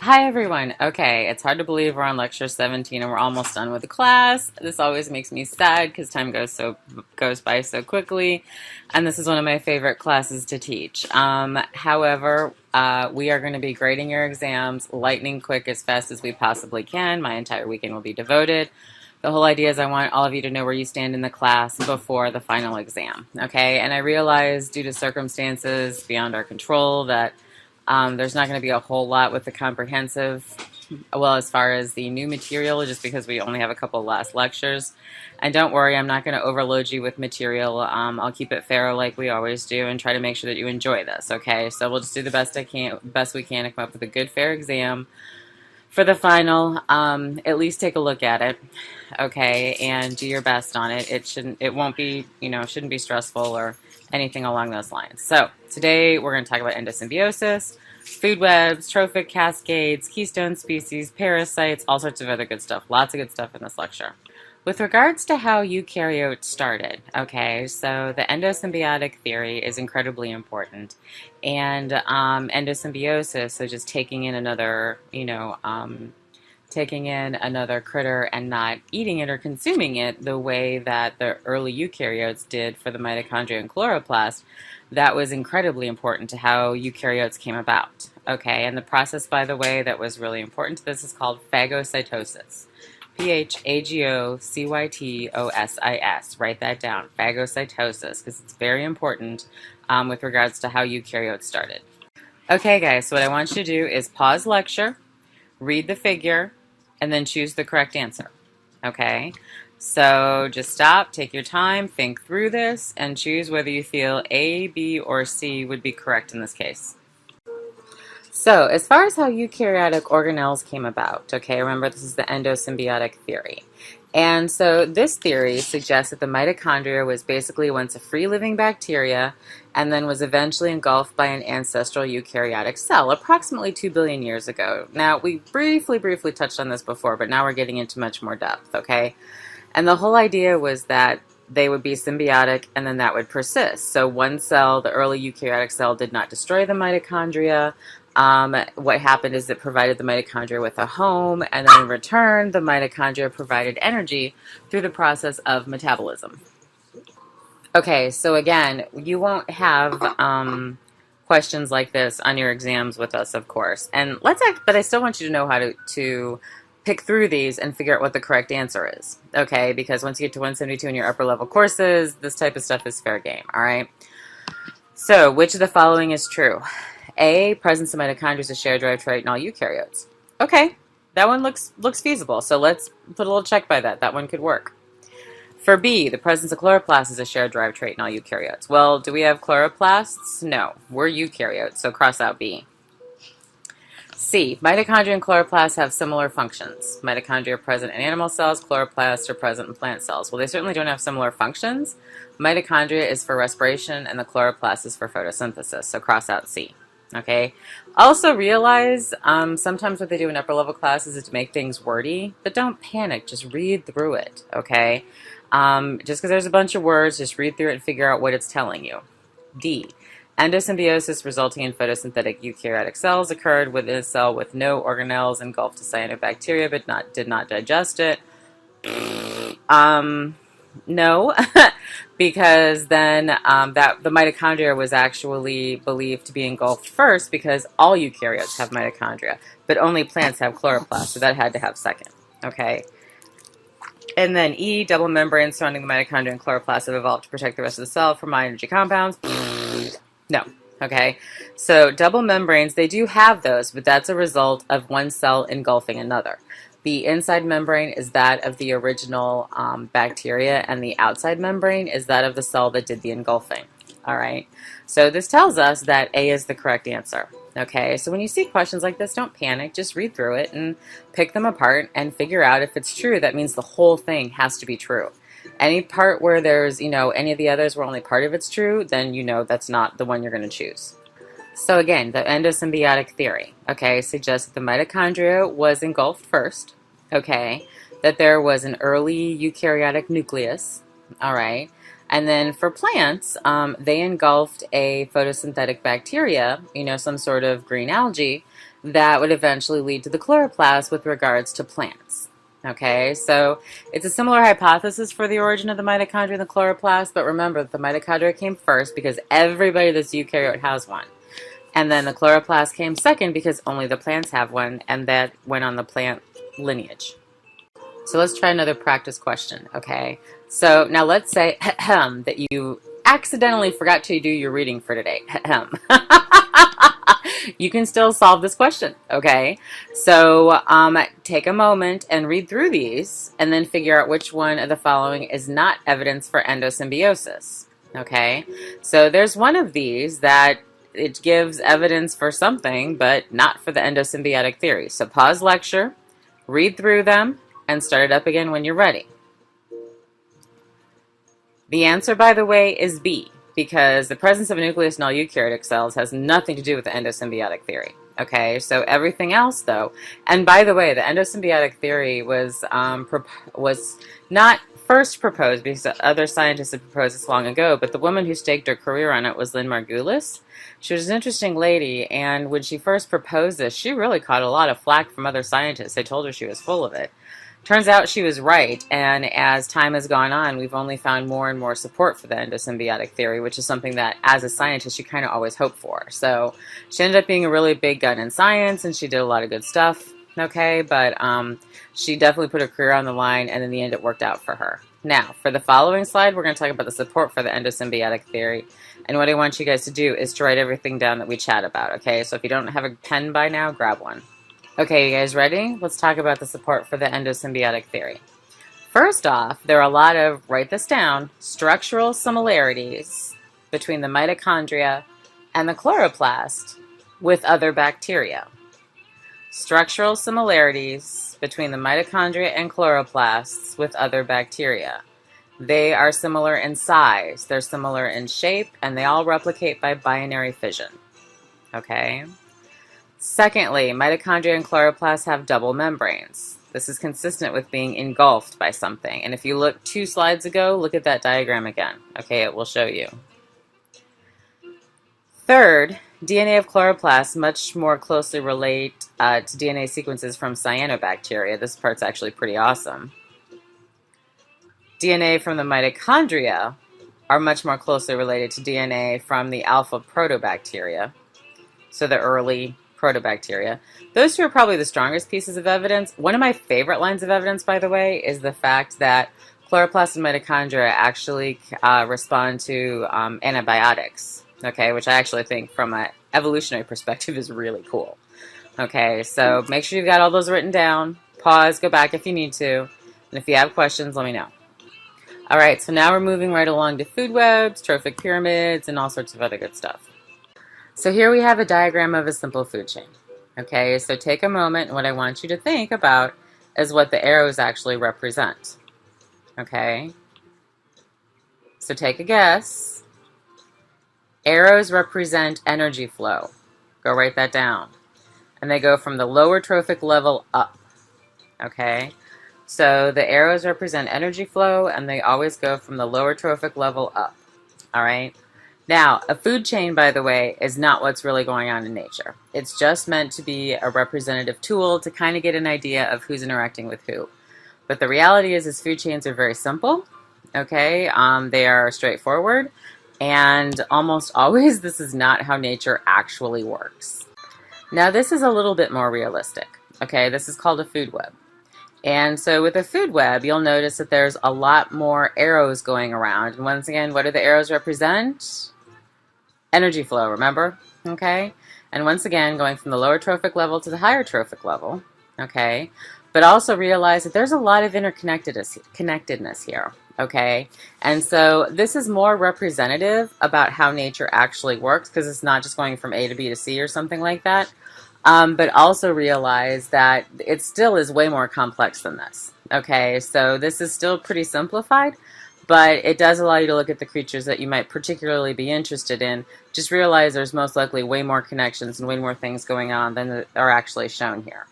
Hi everyone. Okay, it's hard to believe we're on lecture 17 and we're almost done with the class. This always makes me sad because time goes by so quickly, and this is one of my favorite classes to teach. However, we are going to be grading your exams lightning quick as fast as we possibly can. My entire weekend will be devoted. The whole idea is I want all of you to know where you stand in the class before the final exam. Okay, and I realize due to circumstances beyond our control that there's not going to be a whole lot with the comprehensive, well, as far as the new material, just because we only have a couple last lectures. And don't worry, I'm not going to overload you with material. I'll keep it fair like we always do and try to make sure that you enjoy this, okay? So we'll just do the best we can to come up with a good, fair exam for the final. At least take a look at it, okay, and do your best on it. It won't be, shouldn't be stressful or anything along those lines. So today we're going to talk about endosymbiosis, food webs, trophic cascades, keystone species, parasites, all sorts of other good stuff. Lots of good stuff in this lecture. With regards to how eukaryotes started, okay, so the endosymbiotic theory is incredibly important. And endosymbiosis, so just taking in another, taking in another critter and not eating it or consuming it the way that the early eukaryotes did for the mitochondria and chloroplast, that was incredibly important to how eukaryotes came about. Okay, and the process, by the way, that was really important to this is called phagocytosis. Phagocytosis. Write that down, phagocytosis, because it's very important with regards to how eukaryotes started. Okay, guys, so what I want you to do is pause lecture, read the figure, and then choose the correct answer. Okay? So just stop, take your time, think through this, and choose whether you feel A, B, or C would be correct in this case. So as far as how eukaryotic organelles came about, okay, remember this is the endosymbiotic theory. And so this theory suggests that the mitochondria was basically once a free-living bacteria and then was eventually engulfed by an ancestral eukaryotic cell approximately 2 billion years ago. Now, we briefly touched on this before, but now we're getting into much more depth, okay? And the whole idea was that they would be symbiotic and then that would persist. So one cell, the early eukaryotic cell, did not destroy the mitochondria. What happened is it provided the mitochondria with a home, and then in return, the mitochondria provided energy through the process of metabolism. Okay, so again, you won't have questions like this on your exams with us, of course. And but I still want you to know how to pick through these and figure out what the correct answer is. Okay, because once you get to 172 in your upper level courses, this type of stuff is fair game, all right? So, which of the following is true? A, presence of mitochondria is a shared derived trait in all eukaryotes. Okay, that one looks feasible, so let's put a little check by that. That one could work. For B, the presence of chloroplasts is a shared derived trait in all eukaryotes. Well, do we have chloroplasts? No, we're eukaryotes, so cross out B. C, mitochondria and chloroplasts have similar functions. Mitochondria are present in animal cells, chloroplasts are present in plant cells. Well, they certainly don't have similar functions. Mitochondria is for respiration and the chloroplast is for photosynthesis, so cross out C. Okay. Also realize sometimes what they do in upper level classes is to make things wordy, but don't panic. Just read through it. Okay. Just because there's a bunch of words, just read through it and figure out what it's telling you. D. Endosymbiosis resulting in photosynthetic eukaryotic cells occurred within a cell with no organelles engulfed a cyanobacteria but did not digest it. No, because then that the mitochondria was actually believed to be engulfed first because all eukaryotes have mitochondria, but only plants have chloroplasts, so that had to have second. Okay. And then E, double membranes surrounding the mitochondria and chloroplasts have evolved to protect the rest of the cell from high energy compounds. No. Okay. So double membranes, they do have those, but that's a result of one cell engulfing another. The inside membrane is that of the original bacteria, and the outside membrane is that of the cell that did the engulfing. All right. So this tells us that A is the correct answer. Okay. So when you see questions like this, don't panic. Just read through it and pick them apart and figure out if it's true. That means the whole thing has to be true. Any part where there's, any of the others where only part of it's true, then that's not the one you're going to choose. So again, the endosymbiotic theory, okay, suggests that the mitochondria was engulfed first, okay, that there was an early eukaryotic nucleus, all right, and then for plants, they engulfed a photosynthetic bacteria, some sort of green algae, that would eventually lead to the chloroplast with regards to plants. Okay, so it's a similar hypothesis for the origin of the mitochondria and the chloroplast, but remember that the mitochondria came first because everybody that's eukaryote has one. And then the chloroplast came second because only the plants have one, and that went on the plant lineage. So let's try another practice question, okay? So now let's say that you accidentally forgot to do your reading for today. You can still solve this question, okay? So take a moment and read through these and then figure out which one of the following is not evidence for endosymbiosis, okay? So there's one of these that it gives evidence for something, but not for the endosymbiotic theory. So pause lecture, read through them, and start it up again when you're ready. The answer, by the way, is B, because the presence of nucleus in all eukaryotic cells has nothing to do with the endosymbiotic theory. Okay, so everything else, though, and by the way, the endosymbiotic theory was not first proposed because other scientists had proposed this long ago, but the woman who staked her career on it was Lynn Margulis. She was an interesting lady, and when she first proposed this, she really caught a lot of flack from other scientists. They told her she was full of it. Turns out she was right, and as time has gone on, we've only found more and more support for the endosymbiotic theory, which is something that, as a scientist, you kind of always hope for. So she ended up being a really big gun in science, and she did a lot of good stuff, okay? But she definitely put her career on the line, and in the end, it worked out for her. Now, for the following slide, we're going to talk about the support for the endosymbiotic theory, and what I want you guys to do is to write everything down that we chat about, okay? So if you don't have a pen by now, grab one. Okay, you guys ready? Let's talk about the support for the endosymbiotic theory. First off, there are a lot of, write this down, structural similarities between the mitochondria and the chloroplast with other bacteria. Structural similarities between the mitochondria and chloroplasts with other bacteria. They are similar in size, they're similar in shape, and they all replicate by binary fission. Okay? Secondly, mitochondria and chloroplasts have double membranes. This is consistent with being engulfed by something. And if you look 2 slides ago, look at that diagram again. Okay, it will show you. Third, DNA of chloroplasts much more closely relate to DNA sequences from cyanobacteria. This part's actually pretty awesome. DNA from the mitochondria are much more closely related to DNA from the alpha protobacteria, so the early protobacteria. Those two are probably the strongest pieces of evidence. One of my favorite lines of evidence, by the way, is the fact that chloroplasts and mitochondria actually respond to antibiotics, okay, which I actually think from an evolutionary perspective is really cool. Okay, so make sure you've got all those written down. Pause, go back if you need to, and if you have questions, let me know. All right, so now we're moving right along to food webs, trophic pyramids, and all sorts of other good stuff. So here we have a diagram of a simple food chain. Okay, so take a moment, and what I want you to think about is what the arrows actually represent. Okay, so take a guess. Arrows represent energy flow. Go write that down. And they go from the lower trophic level up. Okay, so the arrows represent energy flow, and they always go from the lower trophic level up. All right. Now, a food chain, by the way, is not what's really going on in nature. It's just meant to be a representative tool to kind of get an idea of who's interacting with who. But the reality is food chains are very simple, okay? They are straightforward, and almost always this is not how nature actually works. Now, this is a little bit more realistic, okay? This is called a food web. And so with a food web, you'll notice that there's a lot more arrows going around. And once again, what do the arrows represent? Energy flow, remember? Okay? And once again, going from the lower trophic level to the higher trophic level, okay? But also realize that there's a lot of connectedness here, okay? And so this is more representative about how nature actually works, because it's not just going from A to B to C or something like that. But also realize that it still is way more complex than this, okay? So this is still pretty simplified, but it does allow you to look at the creatures that you might particularly be interested in. Just realize there's most likely way more connections and way more things going on than are actually shown here.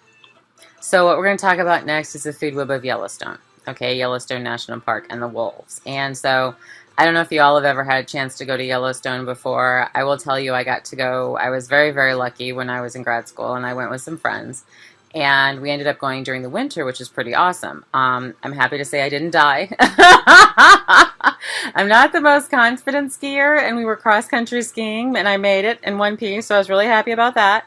So what we're going to talk about next is the food web of Yellowstone, okay, Yellowstone National Park and the wolves. And so I don't know if you all have ever had a chance to go to Yellowstone before. I will tell you, I got to go. I was very, very lucky when I was in grad school, and I went with some friends. And we ended up going during the winter, which is pretty awesome. I'm happy to say I didn't die. I'm not the most confident skier, and we were cross-country skiing, and I made it in one piece, so I was really happy about that.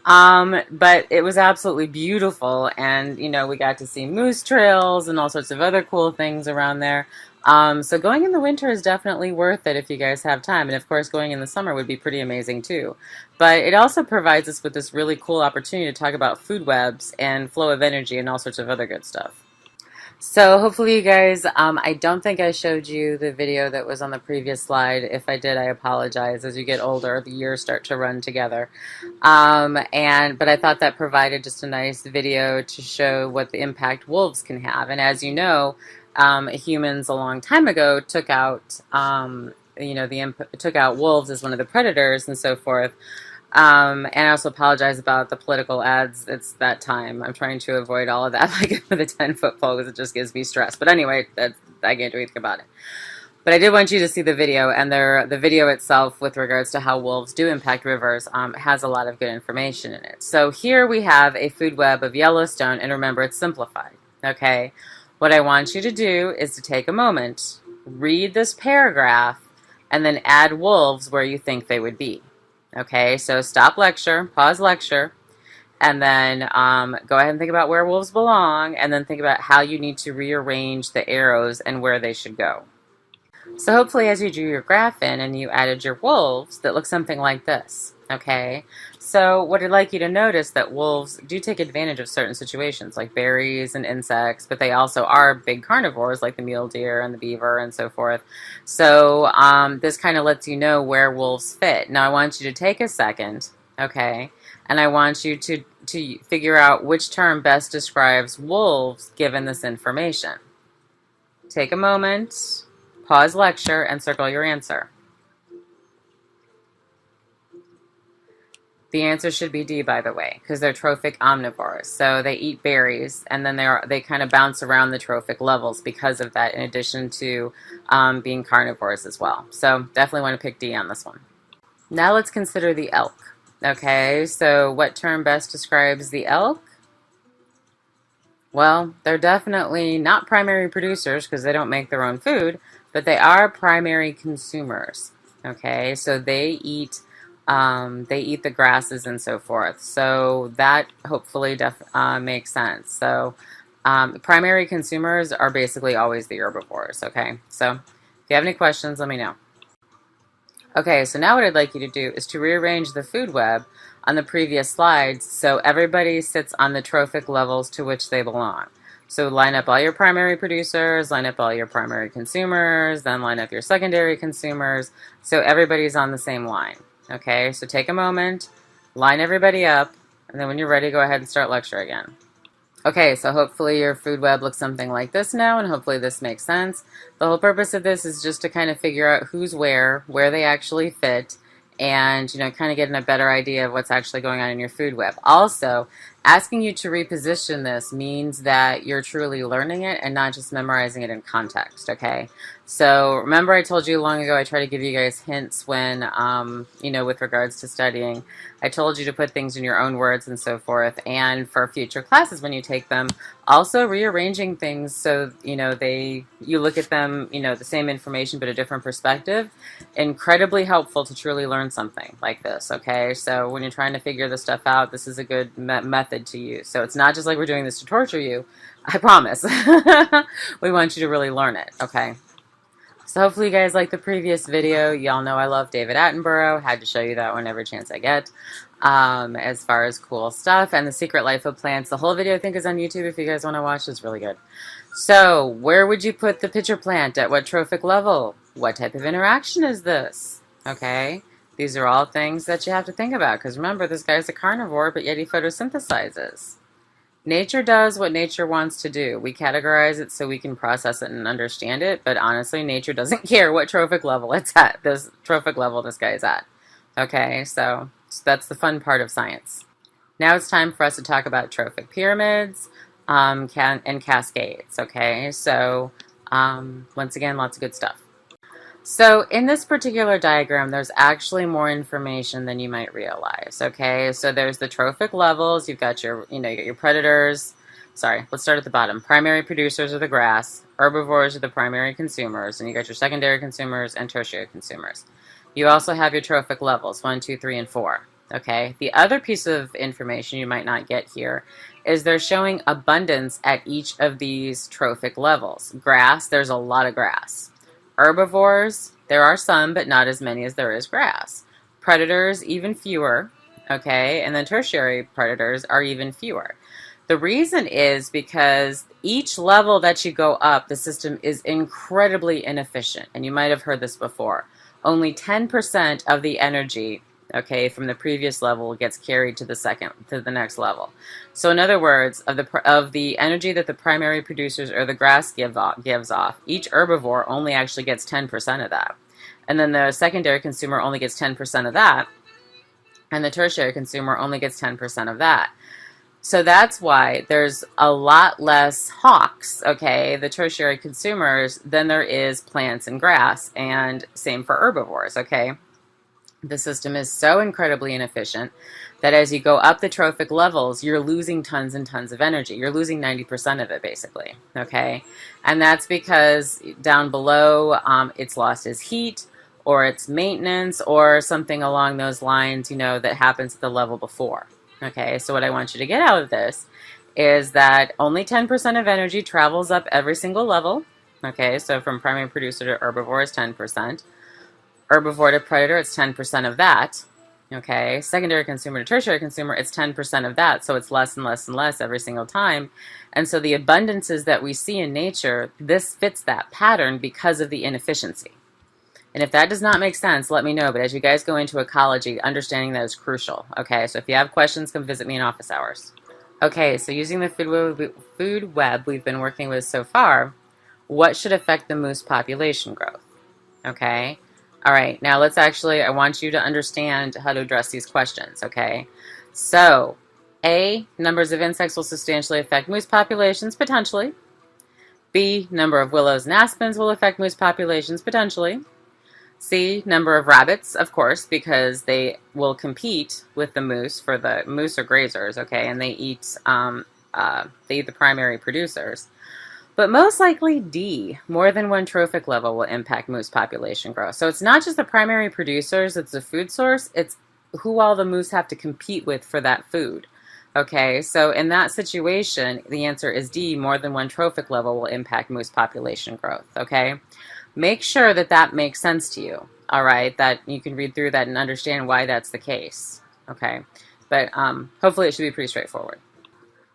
But it was absolutely beautiful, and we got to see moose trails and all sorts of other cool things around there. So going in the winter is definitely worth it if you guys have time, and of course going in the summer would be pretty amazing too. But it also provides us with this really cool opportunity to talk about food webs and flow of energy and all sorts of other good stuff. So hopefully you guys, I don't think I showed you the video that was on the previous slide. If I did, I apologize. As you get older, the years start to run together. But I thought that provided just a nice video to show what the impact wolves can have. And as you know, humans a long time ago took out, took out wolves as one of the predators and so forth. And I also apologize about the political ads. It's that time. I'm trying to avoid all of that, like with a 10-foot pole, because it just gives me stress. But anyway, I can't do anything about it. But I did want you to see the video, and the video itself with regards to how wolves do impact rivers has a lot of good information in it. So here we have a food web of Yellowstone, and remember, it's simplified, okay? What I want you to do is to take a moment, read this paragraph, and then add wolves where you think they would be. Okay, so stop lecture, pause lecture, and then go ahead and think about where wolves belong, and then think about how you need to rearrange the arrows and where they should go. So hopefully as you drew your graph in and you added your wolves, that looks something like this. Okay, so what I'd like you to notice that wolves do take advantage of certain situations like berries and insects, but they also are big carnivores like the mule deer and the beaver and so forth. So this kind of lets you know where wolves fit. Now I want you to take a second, okay, and I want you to figure out which term best describes wolves given this information. Take a moment, pause lecture, and circle your answer. The answer should be D, by the way, because they're trophic omnivores. So they eat berries, and then they kind of bounce around the trophic levels because of that, in addition to being carnivores as well. So definitely want to pick D on this one. Now let's consider the elk. Okay, so what term best describes the elk? Well, they're definitely not primary producers because they don't make their own food, but they are primary consumers. Okay, so they eat the grasses and so forth. So that hopefully makes sense. So primary consumers are basically always the herbivores. Okay, so if you have any questions, let me know. Okay, so now what I'd like you to do is to rearrange the food web on the previous slides so everybody sits on the trophic levels to which they belong. So line up all your primary producers, line up all your primary consumers, then line up your secondary consumers, so everybody's on the same line. Okay, so take a moment, line everybody up, and then when you're ready, go ahead and start lecture again. Okay, so hopefully your food web looks something like this now, and hopefully this makes sense. The whole purpose of this is just to kind of figure out who's where they actually fit, and kind of getting a better idea of what's actually going on in your food web. Also, asking you to reposition this means that you're truly learning it and not just memorizing it in context, okay? So remember I told you long ago I try to give you guys hints when, with regards to studying. I told you to put things in your own words and so forth, and for future classes when you take them, also rearranging things so, you look at them, the same information but a different perspective. Incredibly helpful to truly learn something like this, okay? So when you're trying to figure this stuff out, this is a good method to use. So it's not just like we're doing this to torture you, I promise. We want you to really learn it, okay? So hopefully you guys like the previous video. Y'all know I love David Attenborough. Had to show you that one every chance I get. As far as cool stuff. And The Secret Life of Plants. The whole video I think is on YouTube if you guys want to watch. It's really good. So where would you put the pitcher plant? At what trophic level? What type of interaction is this? Okay. These are all things that you have to think about. Because remember, this guy's a carnivore, but yet he photosynthesizes. Nature does what nature wants to do. We categorize it so we can process it and understand it, but honestly, nature doesn't care what trophic level it's at, this trophic level this guy's at. Okay, so that's the fun part of science. Now it's time for us to talk about trophic pyramids and cascades, okay? So once again, lots of good stuff. So in this particular diagram, there's actually more information than you might realize, okay? So there's the trophic levels, you've got your, you got your predators. Sorry, let's start at the bottom. Primary producers are the grass, herbivores are the primary consumers, and you got your secondary consumers and tertiary consumers. You also have your trophic levels, 1, 2, 3, and 4, okay? The other piece of information you might not get here is they're showing abundance at each of these trophic levels. Grass, there's a lot of grass. Herbivores, there are some, but not as many as there is grass. Predators, even fewer, okay? And then tertiary predators are even fewer. The reason is because each level that you go up, the system is incredibly inefficient. And you might have heard this before. Only 10% of the energy, okay, from the previous level gets carried to the next level. So in other words, of the energy that the primary producers or the grass gives off, each herbivore only actually gets 10% of that. And then the secondary consumer only gets 10% of that, and the tertiary consumer only gets 10% of that. So that's why there's a lot less hawks, okay, the tertiary consumers, than there is plants and grass, and same for herbivores, okay? The system is so incredibly inefficient that as you go up the trophic levels, you're losing tons and tons of energy. You're losing 90% of it, basically, okay? And that's because down below, it's lost as heat, or it's maintenance, or something along those lines, that happens at the level before, okay? So what I want you to get out of this is that only 10% of energy travels up every single level, okay? So from primary producer to herbivore is 10%. Herbivore to predator, it's 10% of that, okay? Secondary consumer to tertiary consumer, it's 10% of that, so it's less and less and less every single time. And so the abundances that we see in nature, this fits that pattern because of the inefficiency. And if that does not make sense, let me know, but as you guys go into ecology, understanding that is crucial, okay? So if you have questions, come visit me in office hours. Okay, so using the food web we've been working with so far, what should affect the moose population growth, okay? All right, now I want you to understand how to address these questions, okay? So, A, numbers of insects will substantially affect moose populations, potentially. B, number of willows and aspens will affect moose populations, potentially. C, number of rabbits, of course, because they will compete with the moose for the moose or grazers, okay? And they eat the primary producers. But most likely D, more than one trophic level will impact moose population growth. So it's not just the primary producers, it's the food source, it's who all the moose have to compete with for that food. Okay, so in that situation, the answer is D, more than one trophic level will impact moose population growth, okay? Make sure that that makes sense to you, all right, that you can read through that and understand why that's the case, okay? But hopefully it should be pretty straightforward.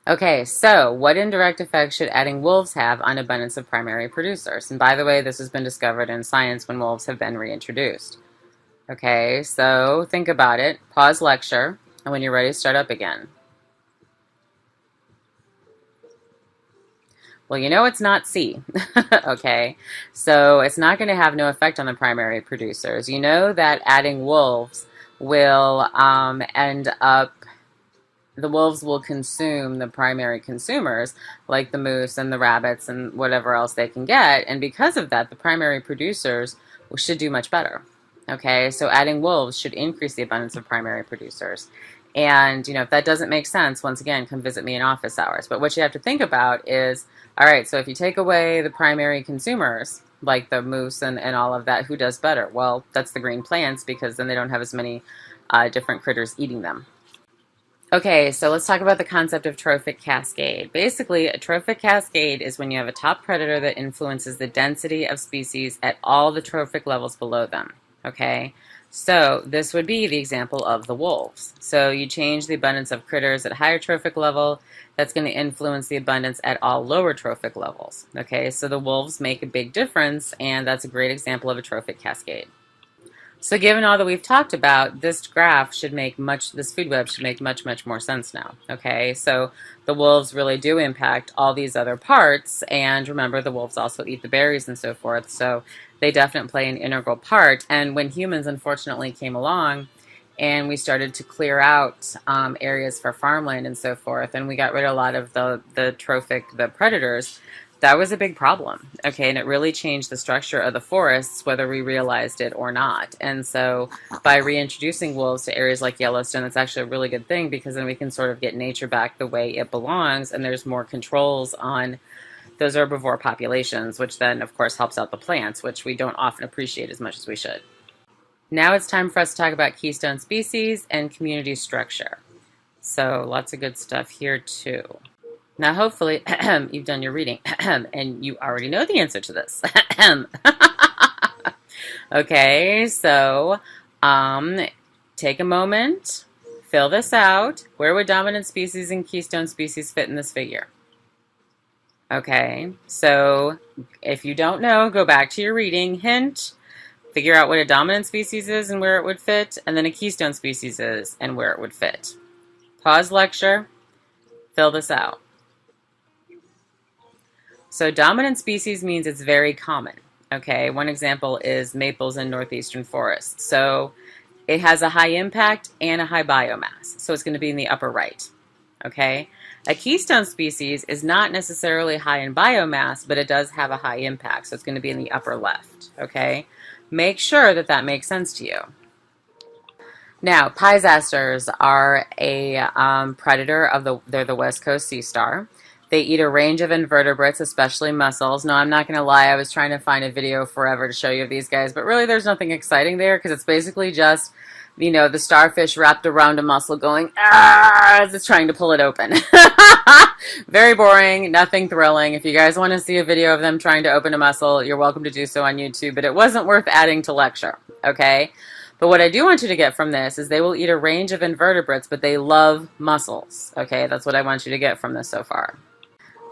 Okay, so what indirect effects should adding wolves have on abundance of primary producers? And by the way, this has been discovered in science when wolves have been reintroduced. Okay, so think about it. Pause lecture, and when you're ready, start up again. Well, it's not C, okay? So it's not going to have no effect on the primary producers. You know that adding wolves will the wolves will consume the primary consumers, like the moose and the rabbits and whatever else they can get. And because of that, the primary producers should do much better. Okay, so adding wolves should increase the abundance of primary producers. And, if that doesn't make sense, once again, come visit me in office hours. But what you have to think about is, all right, so if you take away the primary consumers, like the moose and all of that, who does better? Well, that's the green plants, because then they don't have as many different critters eating them. Okay, so let's talk about the concept of trophic cascade. Basically, a trophic cascade is when you have a top predator that influences the density of species at all the trophic levels below them. Okay, so this would be the example of the wolves. So you change the abundance of critters at higher trophic level, that's going to influence the abundance at all lower trophic levels. Okay, so the wolves make a big difference, and that's a great example of a trophic cascade. So given all that we've talked about, this graph should make this food web should make much, much more sense now, okay? So the wolves really do impact all these other parts, and remember, the wolves also eat the berries and so forth, so they definitely play an integral part. And when humans, unfortunately, came along, and we started to clear out areas for farmland and so forth, and we got rid of a lot of the predators, that was a big problem, okay, and it really changed the structure of the forests, whether we realized it or not. And so by reintroducing wolves to areas like Yellowstone, that's actually a really good thing, because then we can sort of get nature back the way it belongs, and there's more controls on those herbivore populations, which then, of course, helps out the plants, which we don't often appreciate as much as we should. Now it's time for us to talk about keystone species and community structure. So lots of good stuff here, too. Now, hopefully, you've done your reading, and you already know the answer to this. Okay, so take a moment, fill this out. Where would dominant species and keystone species fit in this figure? Okay, so if you don't know, go back to your reading. Hint, figure out what a dominant species is and where it would fit, and then a keystone species is and where it would fit. Pause lecture, fill this out. So dominant species means it's very common. Okay, one example is maples in northeastern forests. So it has a high impact and a high biomass. So it's going to be in the upper right. Okay, a keystone species is not necessarily high in biomass, but it does have a high impact. So it's going to be in the upper left. Okay, make sure that that makes sense to you. Now, pies-asters are a predator they're the West Coast sea star. They eat a range of invertebrates, especially mussels. No, I'm not going to lie. I was trying to find a video forever to show you these guys, but really there's nothing exciting there, because it's basically just, you know, the starfish wrapped around a mussel going, ah, as it's trying to pull it open. Very boring, nothing thrilling. If you guys want to see a video of them trying to open a mussel, you're welcome to do so on YouTube, but it wasn't worth adding to lecture, okay? But what I do want you to get from this is they will eat a range of invertebrates, but they love mussels, okay? That's what I want you to get from this so far.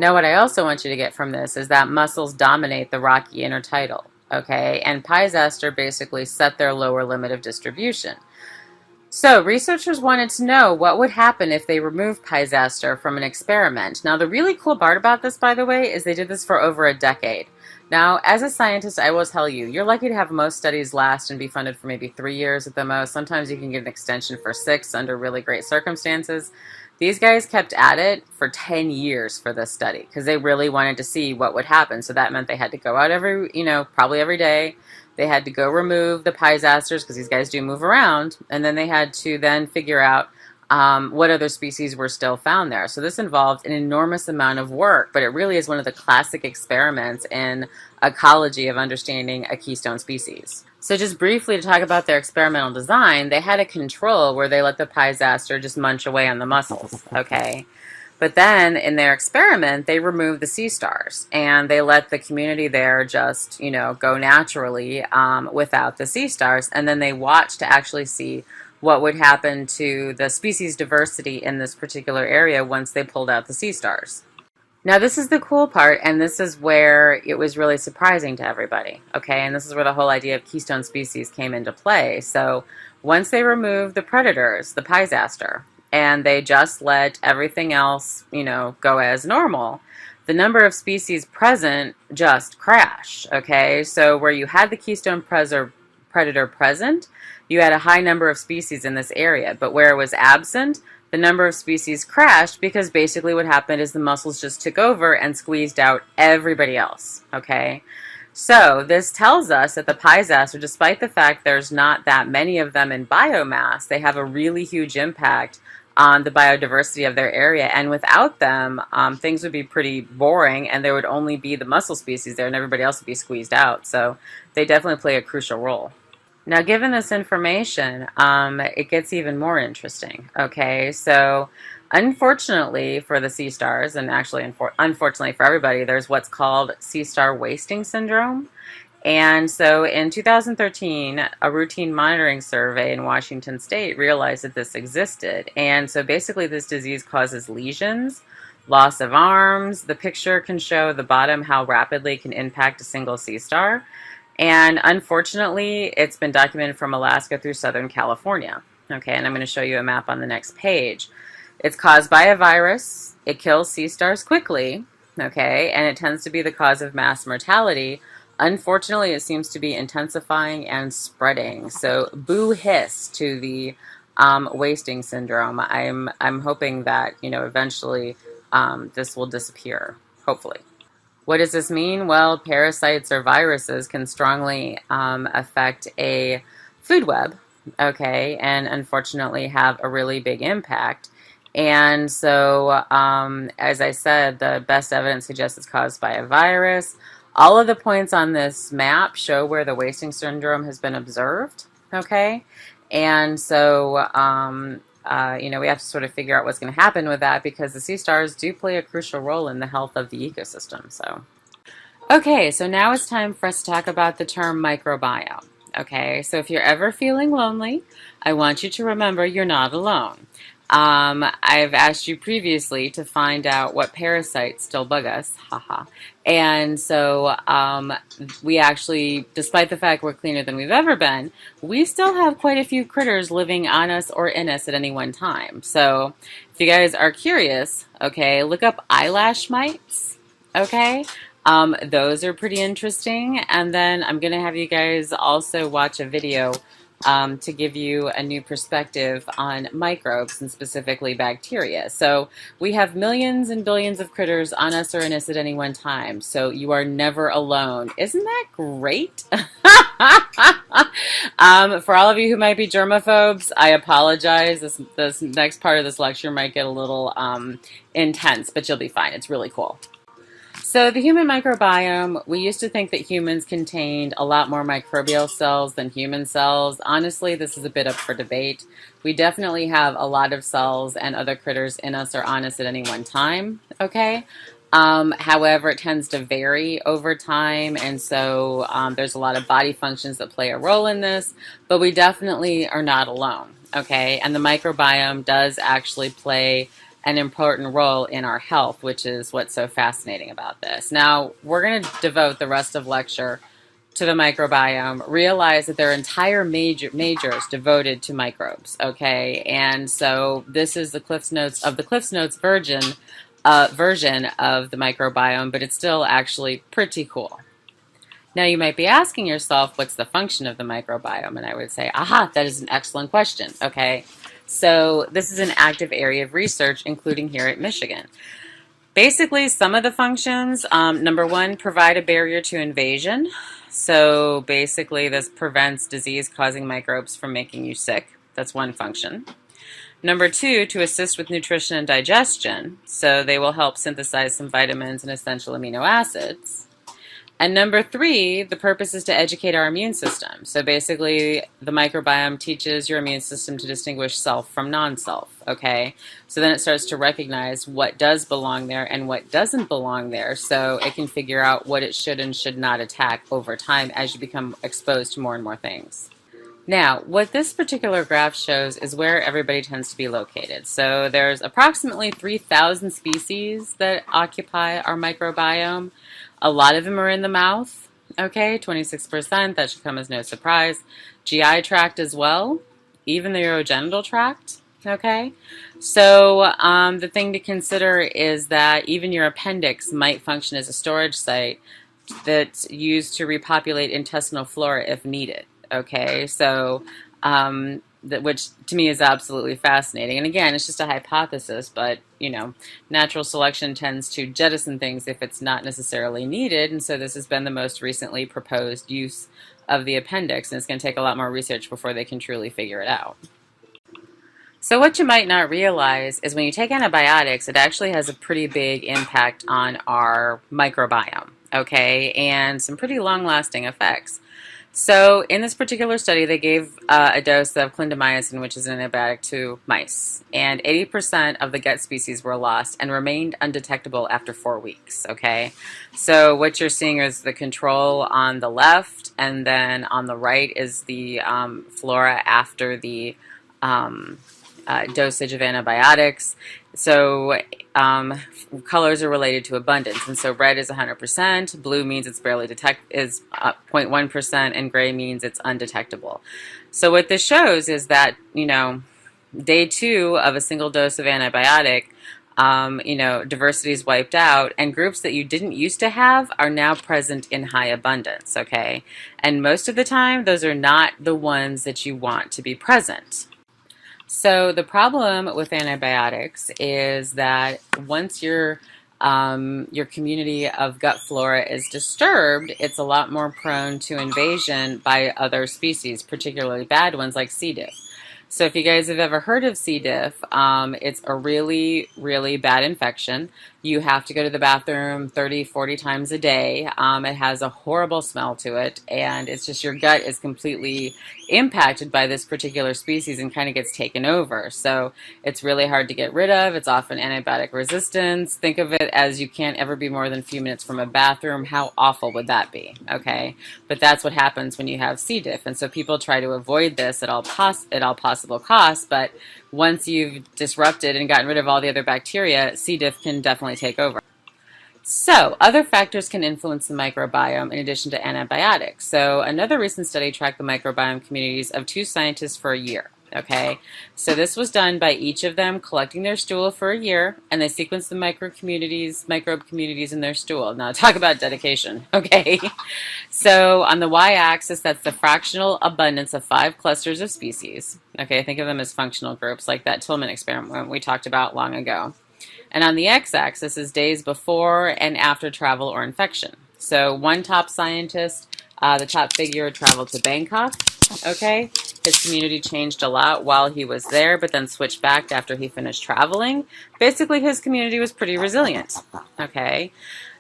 Now, what I also want you to get from this is that mussels dominate the rocky intertidal, okay? And pies-aster basically set their lower limit of distribution. So researchers wanted to know what would happen if they removed pies-aster from an experiment. Now, the really cool part about this, by the way, is they did this for over a decade. Now, as a scientist, I will tell you, you're lucky to have most studies last and be funded for maybe 3 years at the most. Sometimes you can get an extension for 6 under really great circumstances. These guys kept at it for 10 years for this study because they really wanted to see what would happen. So that meant they had to go out probably every day. They had to go remove the pies-asters because these guys do move around. And then they had to then figure out what other species were still found there. So this involved an enormous amount of work, but it really is one of the classic experiments in ecology of understanding a keystone species. So just briefly to talk about their experimental design, they had a control where they let the pies-aster just munch away on the mussels, okay? But then in their experiment, they removed the sea stars and they let the community there just, go naturally without the sea stars. And then they watched to actually see what would happen to the species diversity in this particular area once they pulled out the sea stars. Now, this is the cool part, and this is where it was really surprising to everybody, okay? And this is where the whole idea of keystone species came into play. So once they removed the predators, the pies-aster, and they just let everything else, go as normal, the number of species present just crashed, okay? So where you had the keystone predator present, you had a high number of species in this area, but where it was absent, the number of species crashed because basically what happened is the mussels just took over and squeezed out everybody else, okay? So this tells us that the pies-aster, despite the fact there's not that many of them in biomass, they have a really huge impact on the biodiversity of their area, and without them, things would be pretty boring, and there would only be the mussel species there, and everybody else would be squeezed out. So they definitely play a crucial role. Now, given this information, it gets even more interesting, okay? So, unfortunately for the sea stars, and actually unfortunately for everybody, there's what's called sea star wasting syndrome. And so in 2013, a routine monitoring survey in Washington State realized that this existed. And so basically this disease causes lesions, loss of arms. The picture can show the bottom how rapidly it can impact a single sea star. And unfortunately, it's been documented from Alaska through Southern California. Okay, and I'm going to show you a map on the next page. It's caused by a virus. It kills sea stars quickly, okay, and it tends to be the cause of mass mortality. Unfortunately, it seems to be intensifying and spreading. So, boo hiss to the wasting syndrome. I'm hoping that eventually this will disappear. Hopefully. What does this mean? Well, parasites or viruses can strongly affect a food web, okay, and unfortunately have a really big impact. And so, as I said, the best evidence suggests it's caused by a virus. All of the points on this map show where the wasting syndrome has been observed, okay? And so, we have to sort of figure out what's going to happen with that, because the sea stars do play a crucial role in the health of the ecosystem. So, okay, so now it's time for us to talk about the term microbiome. Okay, so if you're ever feeling lonely, I want you to remember you're not alone. I've asked you previously to find out what parasites still bug us, haha. And so we actually, despite the fact we're cleaner than we've ever been, we still have quite a few critters living on us or in us at any one time. So if you guys are curious, okay, look up eyelash mites, okay? Those are pretty interesting. And then I'm going to have you guys also watch a video to give you a new perspective on microbes and specifically bacteria. So we have millions and billions of critters on us or in us at any one time. So you are never alone. Isn't that great? For all of you who might be germaphobes, I apologize. This next part of this lecture might get a little intense, but you'll be fine. It's really cool. So the human microbiome, we used to think that humans contained a lot more microbial cells than human cells. Honestly, this is a bit up for debate. We definitely have a lot of cells and other critters in us or on us at any one time, okay? However, it tends to vary over time, and so there's a lot of body functions that play a role in this, but we definitely are not alone, okay? And the microbiome does actually play an important role in our health, which is what's so fascinating about this. Now, we're going to devote the rest of lecture to the microbiome. Realize that there are entire majors devoted to microbes, okay? And so this is the Cliff's Notes version of the microbiome, but it's still actually pretty cool. Now, you might be asking yourself, what's the function of the microbiome? And I would say, aha, that is an excellent question, okay? So this is an active area of research, including here at Michigan. Basically, some of the functions, number one, provide a barrier to invasion. So basically, this prevents disease-causing microbes from making you sick. That's one function. Number two, to assist with nutrition and digestion. So they will help synthesize some vitamins and essential amino acids. And number three, the purpose is to educate our immune system. So basically, the microbiome teaches your immune system to distinguish self from non-self, okay? So then it starts to recognize what does belong there and what doesn't belong there, so it can figure out what it should and should not attack over time as you become exposed to more and more things. Now, what this particular graph shows is where everybody tends to be located. So there's approximately 3,000 species that occupy our microbiome. A lot of them are in the mouth, okay, 26%, that should come as no surprise. GI tract as well, even the urogenital tract, okay? So the thing to consider is that even your appendix might function as a storage site that's used to repopulate intestinal flora if needed, okay? So which to me is absolutely fascinating. And again, it's just a hypothesis, but you know, natural selection tends to jettison things if it's not necessarily needed, and so this has been the most recently proposed use of the appendix, and it's going to take a lot more research before they can truly figure it out. So what you might not realize is when you take antibiotics, it actually has a pretty big impact on our microbiome, okay, and some pretty long-lasting effects. So in this particular study, they gave a dose of clindamycin, which is an antibiotic, to mice, and 80% of the gut species were lost and remained undetectable after 4 weeks, okay? So what you're seeing is the control on the left, and then on the right is the flora after the dosage of antibiotics. So colors are related to abundance, and so red is 100%, blue means it's barely 0.1%, and gray means it's undetectable. So what this shows is that, you know, day 2 of a single dose of antibiotic, you know, diversity is wiped out, and groups that you didn't used to have are now present in high abundance, okay? And most of the time, those are not the ones that you want to be present. So the problem with antibiotics is that once you're your community of gut flora is disturbed, it's a lot more prone to invasion by other species, particularly bad ones like C. diff. So if you guys have ever heard of C. diff, it's a really, really bad infection. You have to go to the bathroom 30, 40 times a day. It has a horrible smell to it, and it's just your gut is completely impacted by this particular species and kind of gets taken over. So it's really hard to get rid of. It's often antibiotic resistance. Think of it as you can't ever be more than a few minutes from a bathroom. How awful would that be? Okay, but that's what happens when you have C. diff, and so people try to avoid this at all possible costs. But once you've disrupted and gotten rid of all the other bacteria, C. diff can definitely take over. So, other factors can influence the microbiome in addition to antibiotics. So, another recent study tracked the microbiome communities of 2 scientists for a year. Okay, so this was done by each of them collecting their stool for a year, and they sequenced the microbe communities in their stool. Now, talk about dedication. Okay, so on the y-axis, that's the fractional abundance of 5 clusters of species. Okay, think of them as functional groups, like that Tillman experiment we talked about long ago. And on the x-axis is days before and after travel or infection. So one top scientist, the top figure, traveled to Bangkok. Okay, his community changed a lot while he was there, but then switched back after he finished traveling. Basically, his community was pretty resilient. Okay,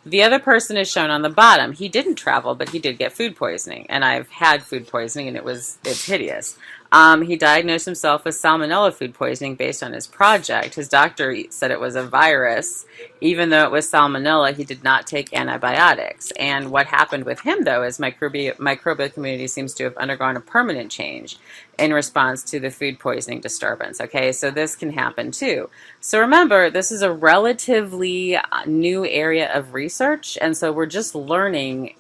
the other person is shown on the bottom. He didn't travel, but he did get food poisoning, and I've had food poisoning, and it's hideous. He diagnosed himself with salmonella food poisoning based on his project. His doctor said it was a virus. Even though it was salmonella, he did not take antibiotics. And what happened with him, though, is microbial community seems to have undergone a permanent change in response to the food poisoning disturbance. Okay, so this can happen too. So remember, this is a relatively new area of research, and so we're just learning,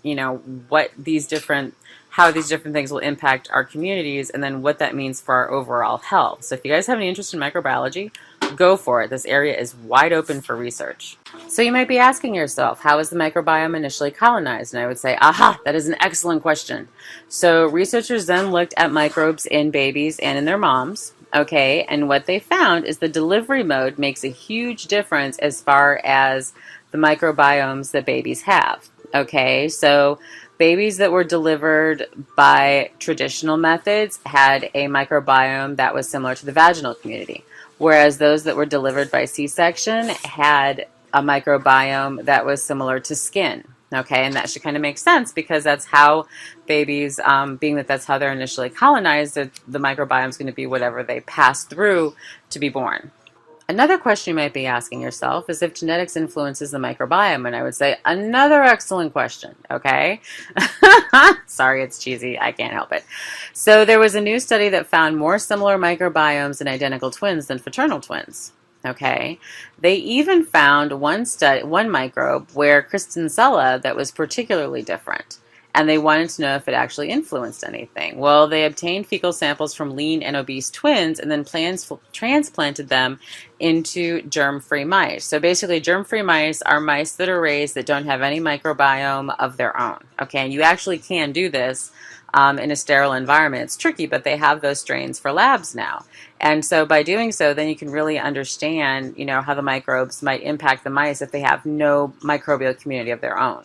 how these different things will impact our communities, and then what that means for our overall health. So if you guys have any interest in microbiology, go for it. This area is wide open for research. So you might be asking yourself, how was the microbiome initially colonized? And I would say, aha, that is an excellent question. So researchers then looked at microbes in babies and in their moms. Okay, and what they found is the delivery mode makes a huge difference as far as the microbiomes that babies have. Okay, so babies that were delivered by traditional methods had a microbiome that was similar to the vaginal community, whereas those that were delivered by C-section had a microbiome that was similar to skin. Okay, and that should kind of make sense because that's how babies, being that that's how they're initially colonized, the microbiome is going to be whatever they pass through to be born. Another question you might be asking yourself is if genetics influences the microbiome, and I would say another excellent question, okay? Sorry, it's cheesy. I can't help it. So there was a new study that found more similar microbiomes in identical twins than fraternal twins, okay? They even found one microbe where Kristenella that was particularly different, and they wanted to know if it actually influenced anything. Well, they obtained fecal samples from lean and obese twins and then transplanted them into germ-free mice. So basically, germ-free mice are mice that are raised that don't have any microbiome of their own. Okay, and you actually can do this in a sterile environment. It's tricky, but they have those strains for labs now. And so by doing so, then you can really understand, how the microbes might impact the mice if they have no microbial community of their own.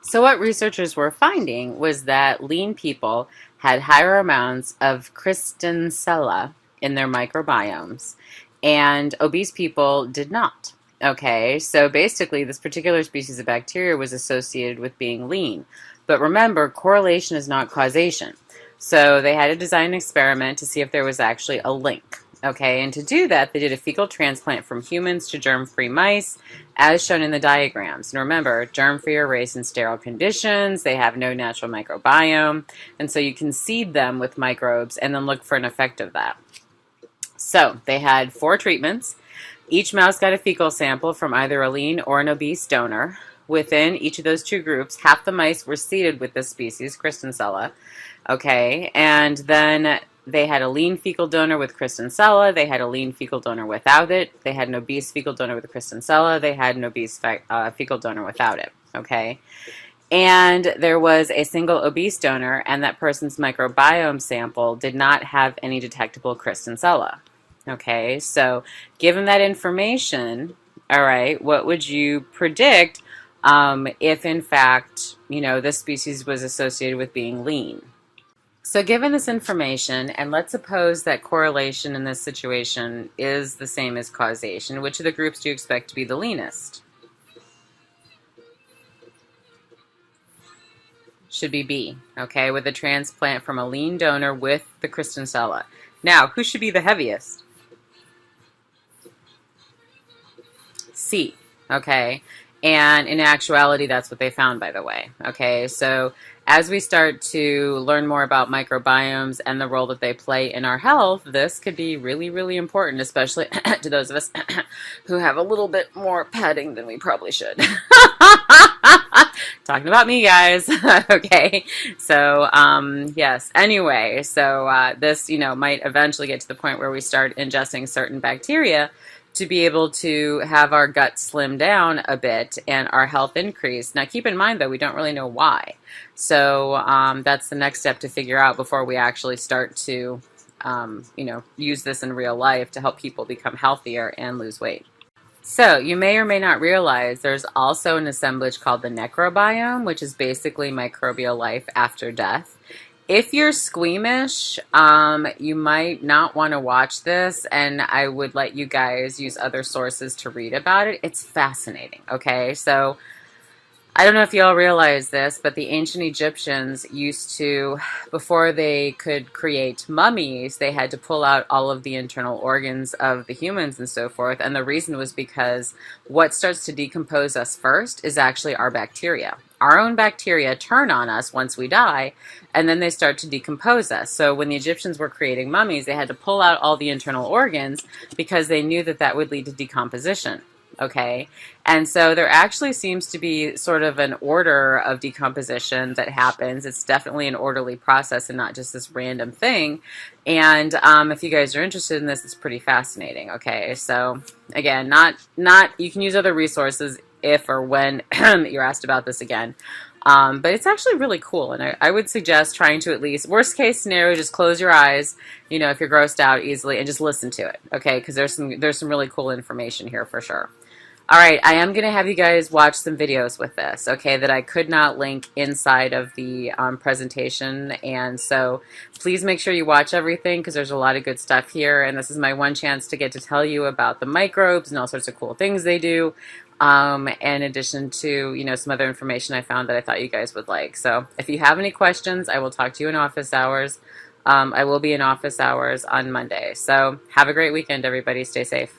So what researchers were finding was that lean people had higher amounts of Kristenella in their microbiomes, and obese people did not. Okay, so basically this particular species of bacteria was associated with being lean. But remember, correlation is not causation. So they had to design an experiment to see if there was actually a link. Okay, and to do that, they did a fecal transplant from humans to germ-free mice, as shown in the diagrams. And remember, germ-free are raised in sterile conditions, they have no natural microbiome, and so you can seed them with microbes and then look for an effect of that. So they had 4 treatments. Each mouse got a fecal sample from either a lean or an obese donor. Within each of those 2 groups, half the mice were seeded with this species, Kristenella. Okay, and then they had a lean fecal donor with Kristenella. They had a lean fecal donor without it. They had an obese fecal donor with Kristenella. They had an obese fecal donor without it. Okay, and there was a single obese donor, and that person's microbiome sample did not have any detectable Kristenella. Okay, so given that information, All right, what would you predict if, in fact, this species was associated with being lean? So, given this information, and let's suppose that correlation in this situation is the same as causation, which of the groups do you expect to be the leanest? Should be B, okay, with a transplant from a lean donor with the Christiansella. Now, who should be the heaviest? C, okay? And in actuality, that's what they found, by the way, okay? So as we start to learn more about microbiomes and the role that they play in our health, this could be really, really important, especially to those of us who have a little bit more padding than we probably should. Talking about me, guys. Okay, so yes, anyway, so this might eventually get to the point where we start ingesting certain bacteria to be able to have our gut slim down a bit and our health increase. Now, keep in mind, though, we don't really know why. So that's the next step to figure out before we actually start to, use this in real life to help people become healthier and lose weight. So you may or may not realize there's also an assemblage called the necrobiome, which is basically microbial life after death. If you're squeamish, you might not want to watch this, and I would let you guys use other sources to read about it. It's fascinating, okay? So I don't know if you all realize this, but the ancient Egyptians used to, before they could create mummies, they had to pull out all of the internal organs of the humans and so forth. And the reason was because what starts to decompose us first is actually our bacteria. Our own bacteria turn on us once we die, and then they start to decompose us. So when the Egyptians were creating mummies, they had to pull out all the internal organs because they knew that that would lead to decomposition. Okay, and so there actually seems to be sort of an order of decomposition that happens. It's definitely an orderly process and not just this random thing. And if you guys are interested in this, it's pretty fascinating. Okay, so again, not you can use other resources if or when you're asked about this again. But it's actually really cool, and I would suggest trying to, at least, worst case scenario, just close your eyes, if you're grossed out easily, and just listen to it, okay? Because there's some really cool information here for sure. All right, I am going to have you guys watch some videos with this, okay, that I could not link inside of the presentation, and so please make sure you watch everything because there's a lot of good stuff here, and this is my one chance to get to tell you about the microbes and all sorts of cool things they do, in addition to, some other information I found that I thought you guys would like. So if you have any questions, I will talk to you in office hours. I will be in office hours on Monday. So have a great weekend, everybody. Stay safe.